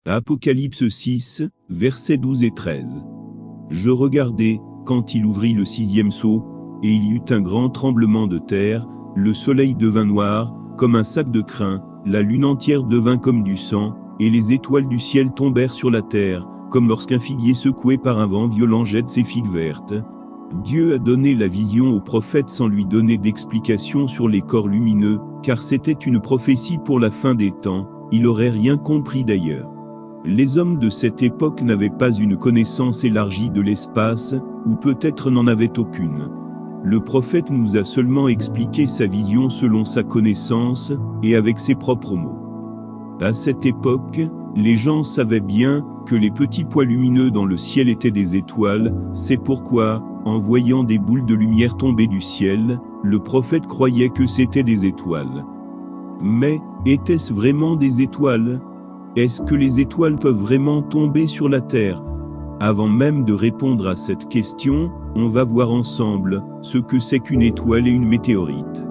Apocalypse 6, versets 12 et 13. Je regardai, quand il ouvrit le 6e sceau, et il y eut un grand tremblement de terre, le soleil devint noir, comme un sac de crin, la lune entière devint comme du sang, et les étoiles du ciel tombèrent sur la terre, comme lorsqu'un figuier secoué par un vent violent jette ses figues vertes. Dieu a donné la vision au prophète sans lui donner d'explication sur les corps lumineux, car c'était une prophétie pour la fin des temps, il aurait rien compris d'ailleurs. Les hommes de cette époque n'avaient pas une connaissance élargie de l'espace, ou peut-être n'en avaient aucune. Le prophète nous a seulement expliqué sa vision selon sa connaissance, et avec ses propres mots. À cette époque, les gens savaient bien que les petits points lumineux dans le ciel étaient des étoiles, c'est pourquoi, en voyant des boules de lumière tomber du ciel, le prophète croyait que c'était des étoiles. Mais, étaient-ce vraiment des étoiles ? Est-ce que les étoiles peuvent vraiment tomber sur la Terre ? Avant même de répondre à cette question, on va voir ensemble ce que c'est qu'une étoile et une météorite.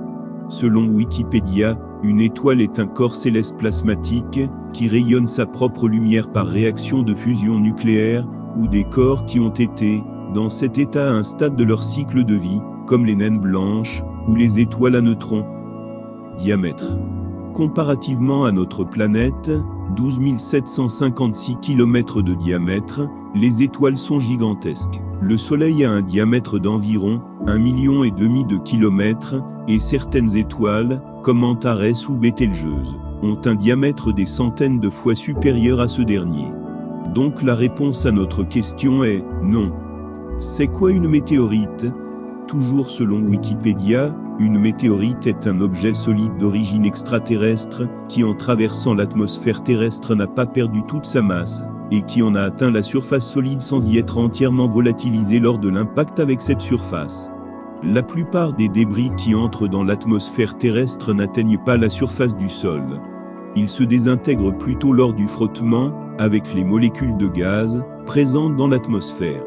Selon Wikipédia, une étoile est un corps céleste plasmatique qui rayonne sa propre lumière par réaction de fusion nucléaire, ou des corps qui ont été, dans cet état à un stade de leur cycle de vie, comme les naines blanches, ou les étoiles à neutrons. Diamètre. Comparativement à notre planète, 12 756 km de diamètre, les étoiles sont gigantesques. Le Soleil a un diamètre d'environ 1,5 million de kilomètres, et certaines étoiles, comme Antares ou Bételgeuse, ont un diamètre des centaines de fois supérieur à ce dernier. Donc la réponse à notre question est non. C'est quoi une météorite ? Toujours selon Wikipédia, une météorite est un objet solide d'origine extraterrestre qui, en traversant l'atmosphère terrestre, n'a pas perdu toute sa masse, et qui en a atteint la surface solide sans y être entièrement volatilisé lors de l'impact avec cette surface. La plupart des débris qui entrent dans l'atmosphère terrestre n'atteignent pas la surface du sol. Ils se désintègrent plutôt lors du frottement avec les molécules de gaz présentes dans l'atmosphère.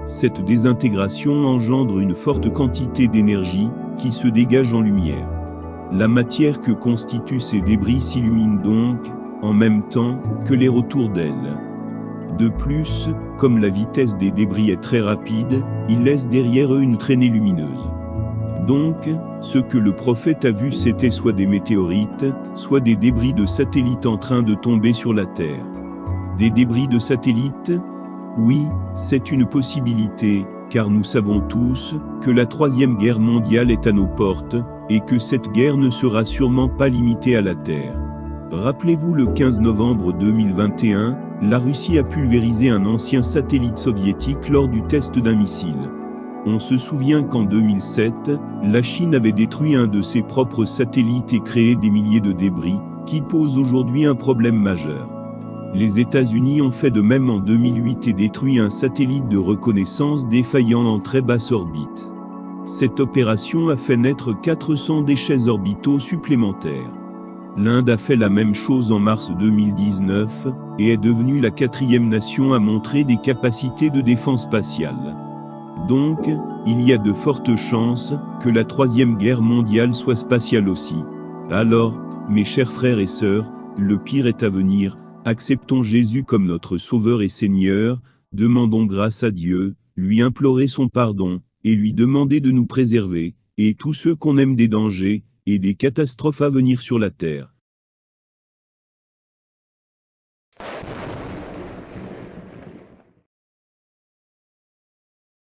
Cette désintégration engendre une forte quantité d'énergie qui se dégage en lumière. La matière que constituent ces débris s'illumine donc, en même temps que l'air autour d'elle. De plus, comme la vitesse des débris est très rapide, ils laissent derrière eux une traînée lumineuse. Donc, ce que le prophète a vu, c'était soit des météorites, soit des débris de satellites en train de tomber sur la Terre. Des débris de satellites ? Oui, c'est une possibilité, car nous savons tous que la Troisième Guerre mondiale est à nos portes, et que cette guerre ne sera sûrement pas limitée à la Terre. Rappelez-vous, le 15 novembre 2021, la Russie a pulvérisé un ancien satellite soviétique lors du test d'un missile. On se souvient qu'en 2007, la Chine avait détruit un de ses propres satellites et créé des milliers de débris, qui posent aujourd'hui un problème majeur. Les États-Unis ont fait de même en 2008 et détruit un satellite de reconnaissance défaillant en très basse orbite. Cette opération a fait naître 400 déchets orbitaux supplémentaires. L'Inde a fait la même chose en mars 2019 et est devenue la 4e nation à montrer des capacités de défense spatiale. Donc, il y a de fortes chances que la Troisième Guerre mondiale soit spatiale aussi. Alors, mes chers frères et sœurs, le pire est à venir. Acceptons Jésus comme notre Sauveur et Seigneur, demandons grâce à Dieu, lui implorer son pardon, et lui demander de nous préserver, et tous ceux qu'on aime des dangers, et des catastrophes à venir sur la terre.